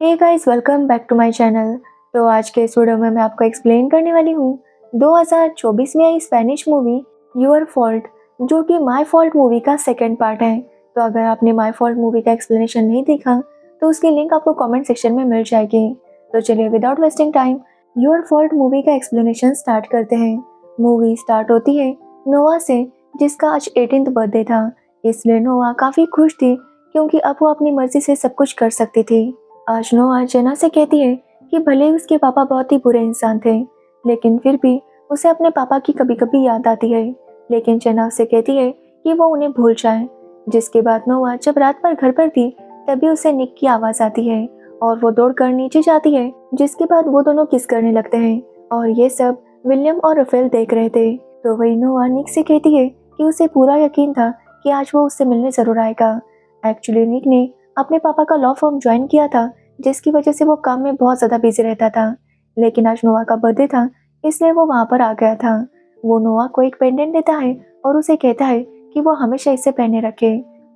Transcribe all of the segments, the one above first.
Hey guys, welcome back to my channel. तो आज के इस वीडियो में मैं आपको एक्सप्लेन करने वाली हूँ 2024 में आई स्पेनिश मूवी योर फॉल्ट, जो कि माय फॉल्ट मूवी का सेकंड पार्ट है। तो अगर आपने माय फॉल्ट मूवी का एक्सप्लेनेशन नहीं देखा तो उसकी लिंक आपको कमेंट सेक्शन में मिल जाएगी। तो चलिए without wasting time your fault movie का एक्सप्लेनेशन स्टार्ट करते हैं। मूवी स्टार्ट होती है नोआ से, जिसका आज 18th बर्थडे था। इसलिए नोआ काफ़ी खुश थी क्योंकि अब वो अपनी मर्जी से सब कुछ कर सकती थी। आज नोआ जेना से कहती है कि भले ही उसके पापा बहुत ही बुरे इंसान थे, लेकिन फिर भी उसे अपने पापा की कभी कभी याद आती है। लेकिन जेना उसे कहती है कि वो उन्हें भूल जाए। जिसके बाद नोआ जब रात पर घर पर थी तभी उसे निक की आवाज़ आती है और वो दौड़कर नीचे जाती है। जिसके बाद वो दोनों किस करने लगते हैं और ये सब विलियम और रफेल देख रहे थे। तो वही नोआ निक से कहती है कि उसे पूरा यकीन था कि आज वो उससे मिलने ज़रूर आएगा। एक्चुअली निक ने अपने पापा का लॉ फर्म ज्वाइन किया था, जिसकी वजह से वो काम में बहुत ज़्यादा बिजी रहता था। लेकिन आज नोआ का बर्थडे था, इसलिए वो वहाँ पर आ गया था। वो नोआ को एक पेंडेंट देता है और उसे कहता है कि वो हमेशा इसे पहने रखे।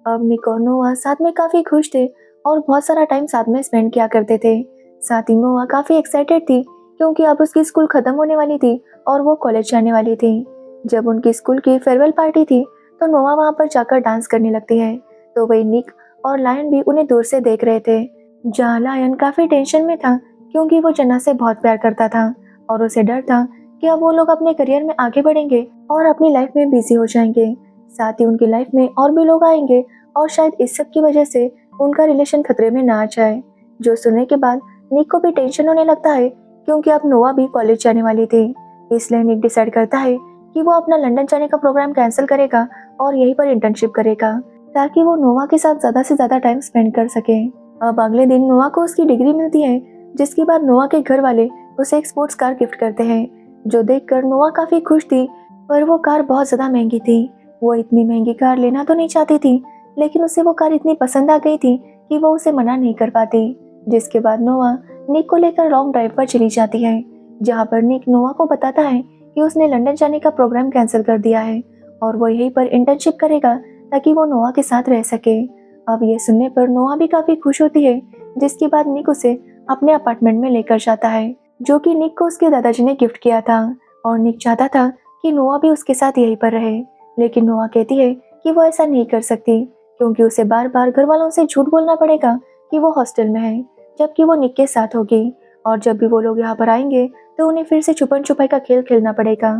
अब निक और नोआ साथ में काफ़ी खुश थे और बहुत सारा टाइम साथ में स्पेंड किया करते थे। साथ ही नोआ काफ़ी एक्साइटेड थी क्योंकि अब उसकी स्कूल ख़त्म होने वाली थी और वो कॉलेज जाने वाली थी। जब उनकी स्कूल की फेयरवेल पार्टी थी तो नोआ वहाँ पर जाकर डांस करने लगती है। तो वही निक और लायन भी उन्हें दूर से देख रहे थे। जहाँ लायन काफ़ी टेंशन में था क्योंकि वो जेना से बहुत प्यार करता था और उसे डर था कि अब वो लोग अपने करियर में आगे बढ़ेंगे और अपनी लाइफ में बिजी हो जाएंगे। साथ ही उनकी लाइफ में और भी लोग आएंगे और शायद इस सब की वजह से उनका रिलेशन खतरे में ना आ जाए। जो सुनने के बाद निक को भी टेंशन होने लगता है क्योंकि अब नोआ भी कॉलेज जाने वाली थी। इसलिए निक डिसाइड करता है कि वो अपना लंदन जाने का प्रोग्राम कैंसिल करेगा और यहीं पर इंटर्नशिप करेगा ताकि वो नोआ के साथ ज़्यादा से ज़्यादा टाइम स्पेंड कर सके। अब अगले दिन नोआ को उसकी डिग्री मिलती है, जिसके बाद नोआ के घर वाले उसे एक स्पोर्ट्स कार गिफ्ट करते हैं, जो देखकर नोआ काफ़ी खुश थी। पर वो कार बहुत ज़्यादा महंगी थी। वो इतनी महंगी कार लेना तो नहीं चाहती थी, लेकिन उसे वो कार इतनी पसंद आ गई थी कि वो उसे मना नहीं कर पाती। जिसके बाद नोआ निक को लेकर लॉन्ग ड्राइव पर चली जाती है, जहाँ पर निक नोआ को बताता है कि उसने लंदन जाने का प्रोग्राम कैंसिल कर दिया है और वो यहीं पर इंटर्नशिप करेगा ताकि वो नोआ के साथ रह सके। अब ये सुनने पर नोआ भी काफ़ी खुश होती है। जिसके बाद निक उसे अपने अपार्टमेंट में लेकर जाता है, जो कि निक को उसके दादाजी ने गिफ्ट किया था। और निक चाहता था कि नोआ भी उसके साथ यहीं पर रहे, लेकिन नोआ कहती है कि वो ऐसा नहीं कर सकती क्योंकि उसे बार बार घर वालों से झूठ बोलना पड़ेगा कि वो हॉस्टल में है, जबकि वो निक के साथ होगी। और जब भी वो लोग यहाँ पर आएंगे तो उन्हें फिर से छुपन छुपाई का खेल खेलना पड़ेगा।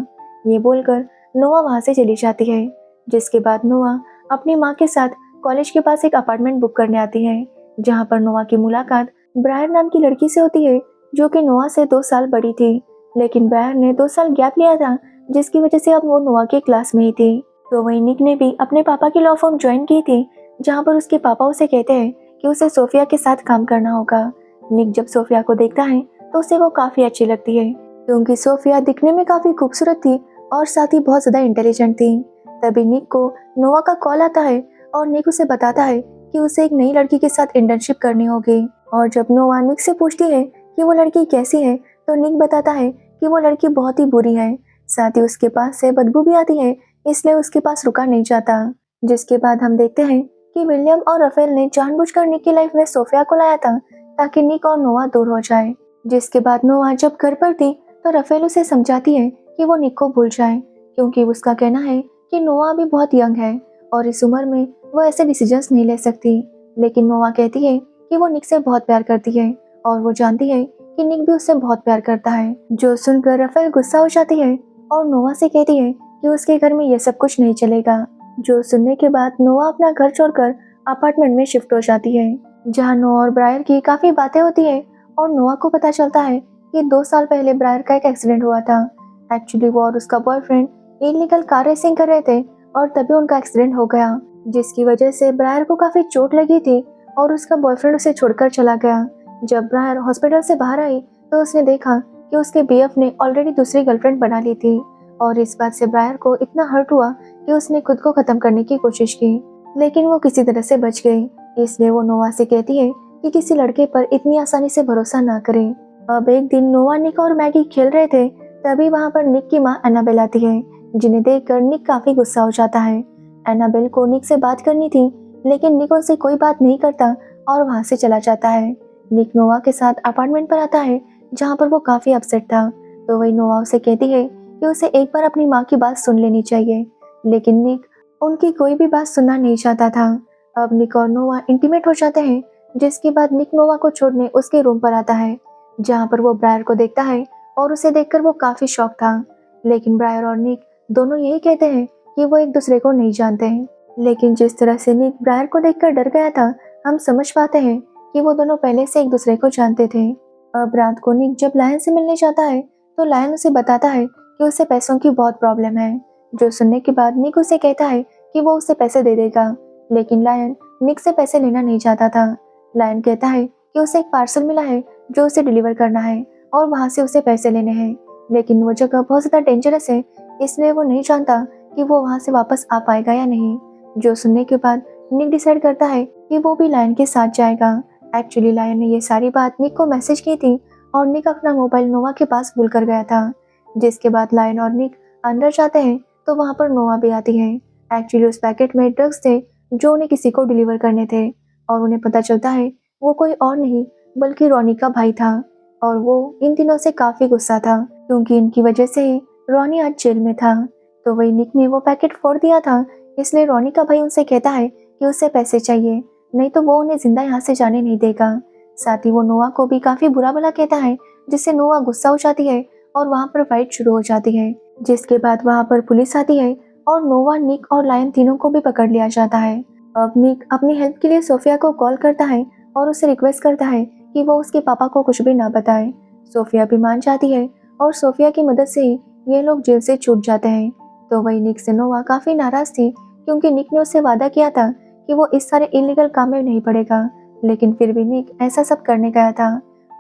ये बोलकर नोआ वहाँ से चली जाती है। जिसके बाद नोआ अपनी माँ के साथ कॉलेज के पास एक अपार्टमेंट बुक करने आती है, जहाँ पर नोआ की मुलाकात ब्रायर नाम की लड़की से होती है, जो कि नोआ से 2 साल बड़ी थी। लेकिन ब्रायर ने 2 साल गैप लिया था, जिसकी वजह से अब वो नोआ के क्लास में ही थी। तो वही निक ने भी अपने पापा की लॉ फर्म ज्वाइन की थी, जहाँ पर उसके पापा उसे कहते हैं कि उसे सोफिया के साथ काम करना होगा। निक जब सोफिया को देखता है तो उसे वो काफ़ी अच्छी लगती है क्योंकि सोफिया दिखने में काफ़ी खूबसूरत थी और साथ ही बहुत ज़्यादा इंटेलिजेंट थी। तभी निक को नोआ का कॉल आता है और निक उसे बताता है कि उसे एक नई लड़की के साथ इंटर्नशिप करनी होगी। और जब नोआ निक से पूछती है कि वो लड़की कैसी है तो निक बताता है कि वो लड़की बहुत ही बुरी है, साथ ही उसके पास से बदबू भी आती है, इसलिए उसके पास रुका नहीं जाता। जिसके बाद हम देखते हैं कि विलियम और रफेल ने जानबूझकर निक की लाइफ में सोफिया को लाया था ताकि निक और नोआ दूर हो जाए। जिसके बाद नोआ जब घर पर थी तो रफेल उसे समझाती है कि वो निक को भूल जाए क्योंकि उसका कहना है कि नोआ अभी बहुत यंग है और इस उम्र में वो ऐसे डिसीजंस नहीं ले सकती। लेकिन नोआ कहती है कि वो निक से बहुत प्यार करती है और वो जानती है कि निक भी उससे बहुत प्यार करता है। जो सुनकर रफेल गुस्सा हो जाती है और नोआ से कहती है कि उसके घर में ये सब कुछ नहीं चलेगा। जो सुनने के बाद नोआ अपना घर छोड़कर अपार्टमेंट में शिफ्ट हो जाती है, जहाँ नोआ और ब्रायर की काफ़ी बातें होती है और नोआ को पता चलता है कि 2 साल पहले ब्रायर का एक एक्सीडेंट हुआ था। एक्चुअली वो और उसका बॉयफ्रेंड इलीगल कार रेसिंग कर रहे थे और तभी उनका एक्सीडेंट हो गया, जिसकी वजह से ब्रायर को काफ़ी चोट लगी थी और उसका बॉयफ्रेंड उसे छोड़कर चला गया। जब ब्रायर हॉस्पिटल से बाहर आई तो उसने देखा कि उसके बीएफ ने ऑलरेडी दूसरी गर्लफ्रेंड बना ली थी और इस बात से ब्रायर को इतना हर्ट हुआ कि उसने खुद को ख़त्म करने की कोशिश की, लेकिन वो किसी तरह से बच गई। इसलिए वो नोआ से कहती है कि किसी लड़के पर इतनी आसानी से भरोसा ना करें। अब एक दिन नोआ, निक और मैगी खेल रहे थे, तभी वहाँ पर निक की माँ एनाबेल आती है, जिन्हें देखकर निक काफ़ी गुस्सा हो जाता है। एनाबेल को निक से बात करनी थी, लेकिन निक उनसे कोई बात नहीं करता और वहाँ से चला जाता है। निक नोवा के साथ अपार्टमेंट पर आता है जहाँ पर वो काफी अपसेट था। तो वही नोवा उसे कहती है कि उसे एक बार अपनी माँ की बात सुन लेनी चाहिए, लेकिन निक उनकी कोई भी बात सुनना नहीं चाहता था। अब निक और नोवा इंटीमेट हो जाते हैं, जिसके बाद निक नोवा को छोड़ने उसके रूम पर आता है, जहाँ पर वो ब्रायर को देखता है और उसे देखकर वो काफी शॉक था। लेकिन ब्रायर और निक दोनों यही कहते हैं कि वो एक दूसरे को नहीं जानते हैं। लेकिन जिस तरह से निक ब्रायर को देखकर डर गया था, हम समझ पाते हैं कि वो दोनों पहले से एक दूसरे को जानते थे। अब रात को निक जब लायन से मिलने जाता है तो लायन उसे बताता है कि उसे पैसों की बहुत प्रॉब्लम है, जो सुनने के बाद निक उसे कहता है कि वो उसे पैसे दे देगा। लेकिन लायन निक से पैसे लेना नहीं चाहता था। लायन कहता है कि उसे एक पार्सल मिला है जो उसे डिलीवर करना है और वहाँ से उसे पैसे लेने हैं, लेकिन वो जगह बहुत ज़्यादा डेंजरस है, इसलिए वो नहीं जानता कि वो वहाँ से वापस आ पाएगा या नहीं। जो सुनने के बाद निक डिसाइड करता है कि वो भी लायन के साथ जाएगा। एक्चुअली लायन ने ये सारी बात निक को मैसेज की थी और निक अपना मोबाइल नोवा के पास भूल कर गया था। जिसके बाद लायन और निक अंदर जाते हैं तो वहाँ पर नोवा भी आती है। एक्चुअली उस पैकेट में ड्रग्स थे जो उन्हें किसी को डिलीवर करने थे, और उन्हें पता चलता है वो कोई और नहीं बल्कि रॉनी का भाई था। और वो इन दिनों से काफी गुस्सा था क्योंकि इनकी वजह से ही रॉनी आज जेल में था। तो वही निक ने वो पैकेट फोड़ दिया था, इसलिए रॉनी का भाई उनसे कहता है कि उसे पैसे चाहिए, नहीं तो वो उन्हें जिंदा यहाँ से जाने नहीं देगा। साथ ही वो नोआ को भी काफी बुरा भला कहता है, जिससे नोआ गुस्सा हो जाती है और वहाँ पर फाइट शुरू हो जाती है। जिसके बाद वहाँ पर पुलिस आती है और नोवा, निक और लायन तीनों को भी पकड़ लिया जाता है। अब निक अपनी हेल्प के लिए सोफिया को कॉल करता है और उसे रिक्वेस्ट करता है कि वो उसके पापा को कुछ भी ना बताए। सोफिया भी मान जाती है और सोफिया की मदद से ही ये लोग जेल से छूट जाते हैं। तो वही निक से नोवा काफी नाराज थी क्योंकि निक ने उससे वादा किया था कि वो इस सारे इलीगल काम में नहीं पड़ेगा, लेकिन फिर भी निक ऐसा सब करने गया था।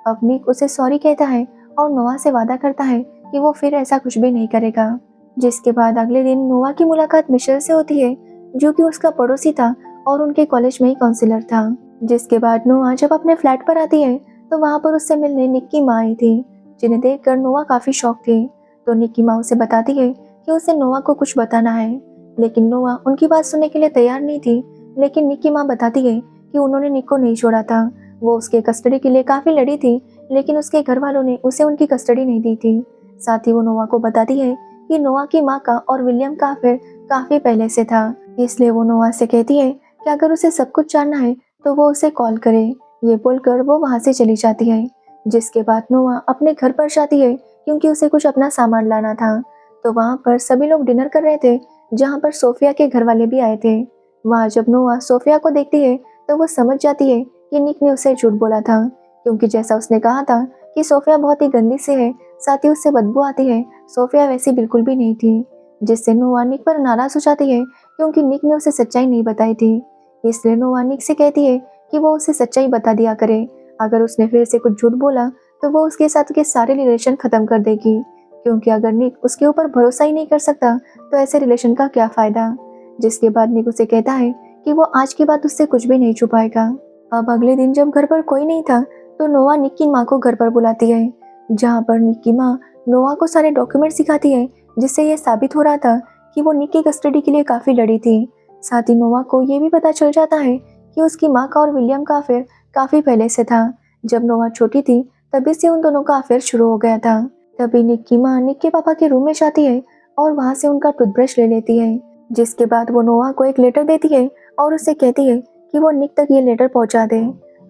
अब निक उसे सॉरी कहता है और नोवा से वादा करता है कि वो फिर ऐसा कुछ भी नहीं करेगा। जिसके बाद अगले दिन नोवा की मुलाकात मिशेल से होती है, जो कि उसका पड़ोसी था और उनके कॉलेज में ही काउंसलर था। जिसके बाद नोवा जब अपने फ्लैट पर आती है तो वहाँ पर उससे मिलने निक की माँ आई थी, जिन्हें देखकर नोवा काफी शॉक थी। तो निक की माँ उसे बताती है कि उसे नोवा को कुछ बताना है, लेकिन नोवा उनकी बात सुनने के लिए तैयार नहीं थी। लेकिन निक की माँ बताती है कि उन्होंने निक को नहीं छोड़ा था, वो उसके कस्टडी के लिए काफी लड़ी थी, लेकिन उसके घर वालों ने उसे उनकी कस्टडी नहीं दी थी। साथ ही वो नोवा को बताती है कि नोवा की माँ का और विलियम का अफेयर काफी पहले से था, इसलिए वो नोवा से कहती है कि अगर उसे सब कुछ जानना है तो वो उसे कॉल करे। ये बोलकर वो वहाँ से चली जाती है। जिसके बाद नोवा अपने घर पर जाती है क्योंकि उसे कुछ अपना सामान लाना था। तो वहाँ पर सभी लोग डिनर कर रहे थे, जहाँ पर सोफिया के घर वाले भी आए थे। वहाँ जब नोवा सोफिया को देखती है तो वो समझ जाती है कि निक ने उसे झूठ बोला था, क्योंकि जैसा उसने कहा था कि सोफिया बहुत ही गंदी सी है, साथ ही उससे बदबू आती है, सोफिया वैसी बिल्कुल भी नहीं थी। जिससे नोवा निक पर नाराज हो जाती है क्योंकि निक ने उसे सच्चाई नहीं बताई थी। इसलिए नोवा निक से कहती है कि वो उसे सच्चाई बता दिया करे, अगर उसने फिर से कुछ झूठ बोला तो वो उसके साथ के सारे रिलेशन खत्म कर देगी, क्योंकि अगर निक उसके ऊपर भरोसा ही नहीं कर सकता तो ऐसे रिलेशन का क्या फायदा। जिसके बाद निक उसे कहता है कि वो आज के बाद उससे कुछ भी नहीं छुपाएगा। अब अगले दिन जब घर पर कोई नहीं था तो नोवा निक की माँ को घर पर बुलाती है, जहाँ पर निक की माँ नोवा को सारे डॉक्यूमेंट सिखाती है, जिससे यह साबित हो रहा था कि वो निक की कस्टडी के लिए काफी लड़ी थी। साथ ही नोवा को ये भी पता चल जाता है कि उसकी माँ का और विलियम का अफेयर काफी पहले से था। जब नोवा छोटी थी तभी से उन दोनों का अफेयर शुरू हो गया था। तभी निक की माँ निक के पापा के रूम में जाती है और वहाँ से उनका टूथब्रश ले लेती है। जिसके बाद वो नोवा को एक लेटर देती है और उससे कहती है कि वो निक तक ये लेटर पहुँचा दे।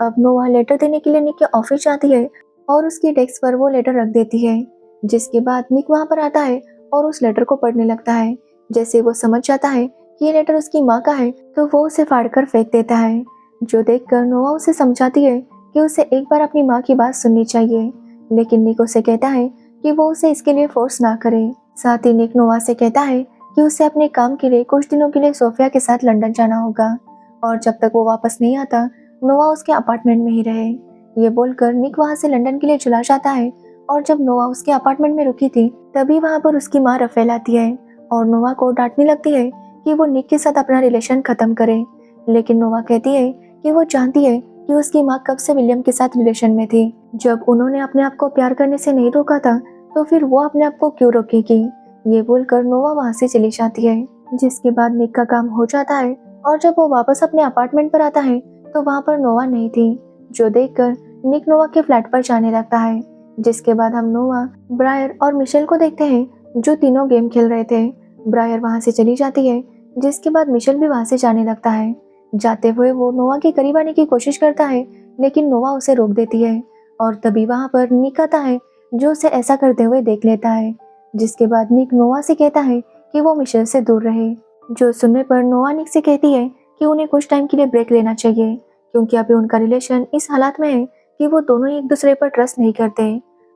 अब नोवा लेटर देने के लिए निक के ऑफिस जाती है और उसकी डेस्क पर वो लेटर रख देती है। जिसके बाद निक वहाँ पर आता है और उस लेटर को पढ़ने लगता है। जैसे वो समझ जाता है कि ये लेटर उसकी माँ का है तो वो उसे फाड़कर फेंक देता है, जो देखकर नोवा उसे समझाती है कि उसे एक बार अपनी माँ की बात सुननी चाहिए। लेकिन निक उसे कहता है कि वो उसे इसके लिए फोर्स ना करे। साथ ही निक नोवा से कहता है कि उसे अपने काम के लिए कुछ दिनों के लिए सोफिया के साथ लंदन जाना होगा, और जब तक वो वापस नहीं आता नोवा उसके अपार्टमेंट में ही रहे। ये बोलकर निक वहाँ से लंदन के लिए चला जाता है, और जब नोवा उसके अपार्टमेंट में रुकी थी तभी वहाँ पर उसकी माँ रफेल आती है और नोवा को डांटने लगती है कि वो निक के साथ अपना रिलेशन खत्म करे। लेकिन नोवा कहती है कि वो जानती है कि उसकी माँ कब से विलियम के साथ रिलेशन में थी। जब उन्होंने अपने आप को प्यार करने से नहीं रोका था तो फिर वो अपने आप को क्यों रोकेगी। ये बोलकर नोवा वहाँ से चली जाती है। जिसके बाद निक का काम हो जाता है और जब वो वापस अपने अपार्टमेंट पर आता है तो वहाँ पर नोवा नहीं थी, जो देखकर निक नोवा के फ्लैट पर जाने लगता है। जिसके बाद हम नोवा, ब्रायर और मिशेल को देखते हैं जो तीनों गेम खेल रहे थे। ब्रायर वहां से चली जाती है, जिसके बाद मिशेल भी वहां से जाने लगता है। जाते हुए वो नोवा के करीब आने की कोशिश करता है, लेकिन नोवा उसे रोक देती है। और तभी वहां पर निक आता है जो उसे ऐसा करते हुए देख लेता है। जिसके बाद निक नोवा से कहता है कि वो मिशेल से दूर रहे। जो सुनने पर नोवा निक से कहती है कि उन्हें कुछ टाइम के लिए ब्रेक लेना चाहिए, क्योंकि अभी उनका रिलेशन इस हालात में है कि वो दोनों एक दूसरे पर ट्रस्ट नहीं करते।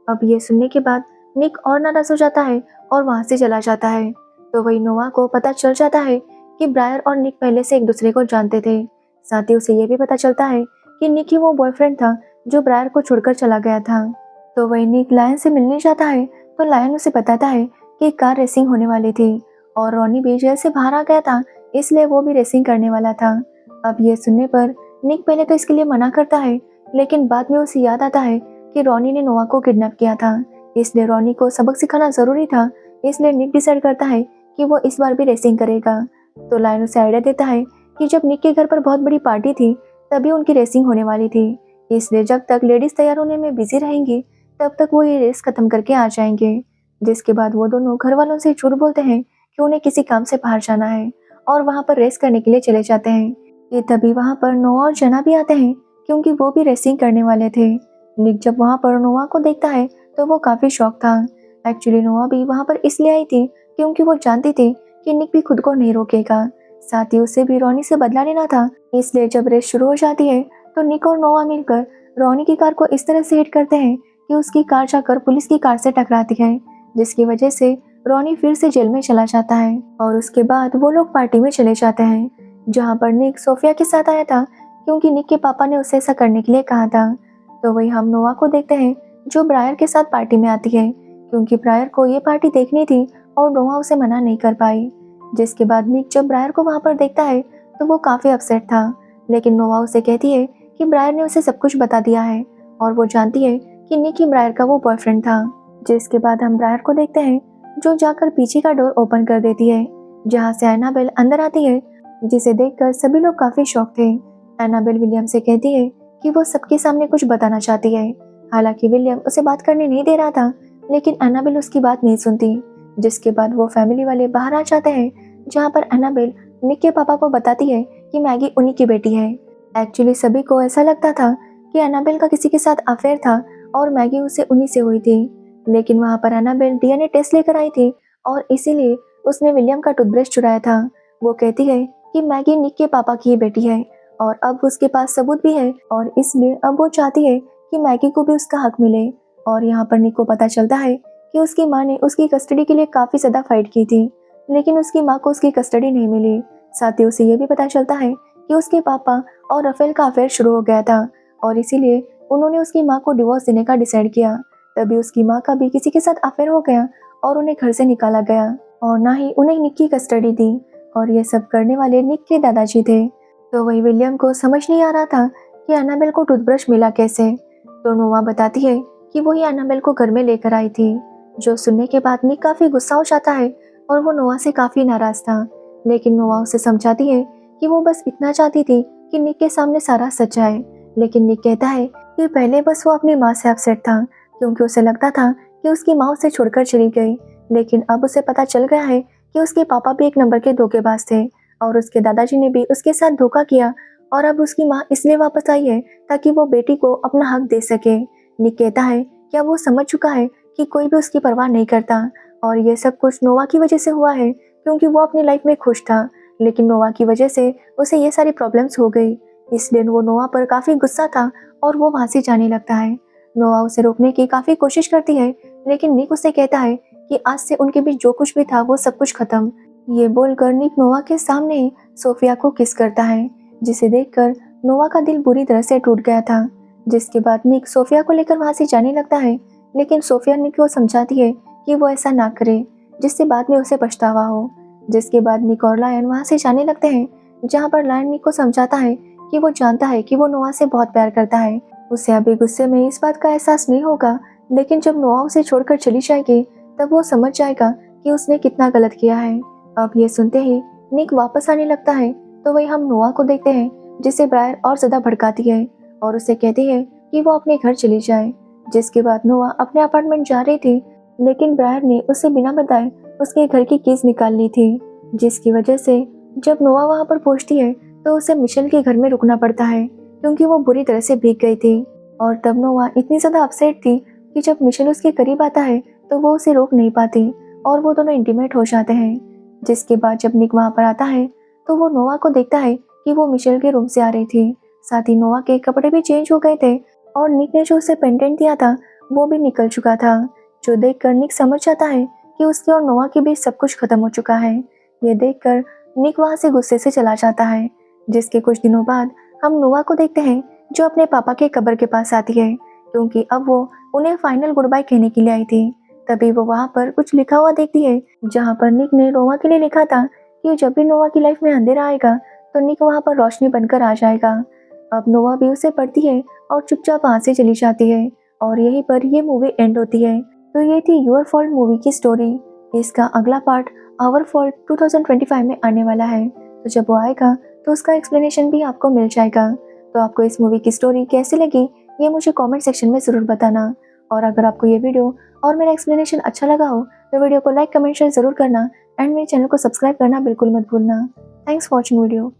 अब ये सुनने के बाद निक और नाराज हो जाता है और वहां से चला जाता है। तो वही नोवा को पता चल जाता है कि ब्रायर और निक पहले से एक दूसरे को जानते थे। साथ ही उसे ये भी पता चलता है कि निक ही वो बॉयफ्रेंड था जो ब्रायर को छोड़कर चला गया था। तो वही निक लायन से मिलने जाता है, तो लायन उसे बताता है कि कार रेसिंग होने वाली थी और रॉनी भी जेल से बाहर आ गया था, इसलिए वो भी रेसिंग करने वाला था। अब ये सुनने पर निक पहले तो इसके लिए मना करता है, लेकिन बाद में उसे याद आता है कि रॉनी ने नोवा को किडनैप किया था, इसलिए रॉनी को सबक सिखाना जरूरी था। इसलिए निक डिसाइड करता है कि वो इस बार भी रेसिंग करेगा। तो लायन उसे आइडिया देता है कि जब निक के घर पर बहुत बड़ी पार्टी थी तभी उनकी रेसिंग होने वाली थी, इसलिए जब तक लेडीज तैयार होने में बिजी रहेंगी तब तक वो ये रेस खत्म करके आ जाएंगे। जिसके बाद वो दोनों घर वालों से झूठ बोलते हैं कि उन्हें किसी काम से बाहर जाना है और वहां पर रेस करने के लिए चले जाते हैं। ये तभी वहां पर नोआ और जना भी आते हैं, क्योंकि वो भी रेसिंग करने वाले थे। निक जब वहां पर नोआ को देखता है तो वो काफी शॉक था। एक्चुअली नोआ भी वहां पर इसलिए आई थी क्योंकि वो जानती थी कि निक भी खुद को नहीं रोकेगा। साथ ही उसे भी रॉनी से बदला लेना था। इसलिए जब रेस शुरू हो जाती है तो निक और नोआ मिलकर रॉनी की कार को इस तरह से हिट करते हैं कि उसकी कार जाकर पुलिस की कार से टकराती है, जिसकी वजह से रॉनी फिर से जेल में चला जाता है। और उसके बाद वो लोग पार्टी में चले जाते हैं, जहाँ पर निक सोफिया के साथ आया था, क्योंकि निक के पापा ने उसे ऐसा करने के लिए कहा था। तो वही हम नोआ को देखते हैं जो ब्रायर के साथ पार्टी में आती है, क्योंकि ब्रायर को ये पार्टी देखनी थी और नोआ उसे मना नहीं कर पाई। जिसके बाद निक जब ब्रायर को वहाँ पर देखता है तो वो काफी अपसेट था, लेकिन नोआ उसे कहती है कि ब्रायर ने उसे सब कुछ बता दिया है और वो जानती है कि निक ही ब्रायर का वो बॉयफ्रेंड था। जिसके बाद हम ब्रायर को देखते हैं जो जाकर पीछे का डोर ओपन कर देती है, जहाँ से एनाबेल अंदर आती है, जिसे देखकर सभी लोग काफी शॉक थे। एनाबेल विलियम से कहती है कि वो सबके सामने कुछ बताना चाहती है। हालांकि विलियम उसे बात करने नहीं दे रहा था, लेकिन एनाबेल उसकी बात नहीं सुनती। जिसके बाद वो फैमिली वाले बाहर आ जाते हैं, जहाँ पर एनाबेल निक के पापा को बताती है कि मैगी उन्हीं की बेटी है। एक्चुअली सभी को ऐसा लगता था कि एनाबेल का किसी के साथ अफेयर था और मैगी उसे उन्हीं से हुई थी, लेकिन वहाँ पर एनाबेल डीएनए टेस्ट लेकर आई थी और इसीलिए उसने विलियम का टूथब्रश चुराया था। वो कहती है कि मैगी निक के पापा की ही बेटी है और अब उसके पास सबूत भी है, और इसलिए अब वो चाहती है कि मैगी को भी उसका हक मिले। और यहाँ पर निक को पता चलता है कि उसकी माँ ने उसकी कस्टडी के लिए काफी ज्यादा फाइट की थी, लेकिन उसकी माँ को उसकी कस्टडी नहीं मिली। साथ ही उसे ये भी पता चलता है कि उसके पापा और राफेल का अफेयर शुरू हो गया था और इसीलिए उन्होंने उसकी माँ को डिवोर्स देने का डिसाइड किया। तभी उसकी माँ का भी किसी के साथ अफेयर हो गया और उन्हें घर से निकाला गया और ना ही उन्हें निक की कस्टडी दी, और ये सब करने वाले निक के दादाजी थे। तो वही विलियम को समझ नहीं आ रहा था कि एनाबेल को टूथब्रश मिला कैसे। तो नोआ बताती है कि वो ही एनाबेल को घर में लेकर आई थी। जो सुनने के बाद निक काफी गुस्सा हो जाता है और वो नोआ से काफी नाराज था, लेकिन नोआ उसे समझाती है कि वो बस इतना चाहती थी कि निक के सामने सारा सच आए। लेकिन निक कहता है कि पहले बस वो अपनी माँ से अपसेट था, क्योंकि उसे लगता था कि उसकी माँ उसे छोड़कर चली गई, लेकिन अब उसे पता चल गया है कि उसके पापा भी एक नंबर के धोखेबाज थे और उसके दादाजी ने भी उसके साथ धोखा किया, और अब उसकी माँ इसलिए वापस आई है ताकि वो बेटी को अपना हक दे सके। निक कहता है कि अब वो समझ चुका है कि कोई भी उसकी परवाह नहीं करता और ये सब कुछ नोआ की वजह से हुआ है, क्योंकि वो अपनी लाइफ में खुश था, लेकिन नोआ की वजह से उसे ये सारी प्रॉब्लम्स हो गई। इसलिए वो नोआ पर काफी गुस्सा था और वो वहां से जाने लगता है। नोआ उसे रोकने की काफी कोशिश करती है, लेकिन निक उसे कहता है कि आज से उनके बीच जो कुछ भी था वो सब कुछ खत्म। ये बोलकर निक नोआ के सामने ही सोफिया को किस करता है, जिसे देखकर नोआ का दिल बुरी तरह से टूट गया था। जिसके बाद निक सोफिया को लेकर वहां से जाने लगता है, लेकिन सोफिया निक को समझाती है कि वो ऐसा ना करे जिससे बाद में उसे पछतावा हो। जिसके बाद निक और लायन वहां से जाने लगते हैं, जहाँ पर लायन निक को समझाता है कि वो जानता है कि वो नोआ से बहुत प्यार करता है। उसे अभी गुस्से में इस बात का एहसास नहीं होगा, लेकिन जब नोआ उसे छोड़कर चली जाएगी तब वो समझ जाएगा कि उसने कितना गलत किया है। अब ये सुनते ही निक वापस आने लगता है, तो वही हम नोआ को देखते हैं, जिसे ब्रायर और ज्यादा भड़काती है और उसे कहती है कि वो अपने घर चली जाए। जिसके बाद नोआ अपने अपार्टमेंट जा रही थी, लेकिन ब्रायर ने उसे बिना बताए उसके घर की कीज निकाल ली थी, जिसकी वजह से जब नोआ वहां पर पहुंचती है तो उसे मिशेल के घर में रुकना पड़ता है, क्योंकि वो बुरी तरह से भीग गई थी। और तब नोआ इतनी ज़्यादा अपसेट थी कि जब मिशेल उसके करीब आता है तो वो उसे रोक नहीं पाती और वो दोनों इंटीमेट हो जाते हैं। जिसके बाद जब निक वहाँ पर आता है तो वो नोआ को देखता है कि वो मिशेल के रूम से आ रही थी। साथ ही नोआ के कपड़े भी चेंज हो गए थे और निक ने जो उसे पेंडेंट दिया था वो भी निकल चुका था, जो देखकर निक समझ जाता है कि उसके और नोआ के बीच सब कुछ खत्म हो चुका है। ये देखकर निक वहाँ से गुस्से से चला जाता है। जिसके कुछ दिनों बाद हम नोआ को देखते हैं जो अपने पापा के कब्र के पास आती है, क्योंकि अब वो उन्हें फाइनल गुड बाय कहने के लिए आई थी। तभी वो वहाँ पर कुछ लिखा हुआ देखती है, जहाँ पर निक ने नोआ के लिए लिखा था कि जब भी नोआ की लाइफ में अंधेरा आएगा तो निक वहाँ पर रोशनी बनकर आ जाएगा। अब नोआ भी उसे पढ़ती है और चुपचाप वहाँ से चली जाती है और यहीं पर ये मूवी एंड होती है। तो ये थी योर फॉल्ट मूवी की स्टोरी। इसका अगला पार्ट आवर फॉल्ट 2025 में आने वाला है, तो जब वो आएगा तो उसका एक्सप्लेनेशन भी आपको मिल जाएगा। तो आपको इस मूवी की स्टोरी कैसी लगी ये मुझे कमेंट सेक्शन में ज़रूर बताना। और अगर आपको ये वीडियो और मेरा एक्सप्लेनेशन अच्छा लगा हो तो वीडियो को लाइक कमेंट शेयर ज़रूर करना एंड मेरे चैनल को सब्सक्राइब करना बिल्कुल मत भूलना। Thanks for watching video.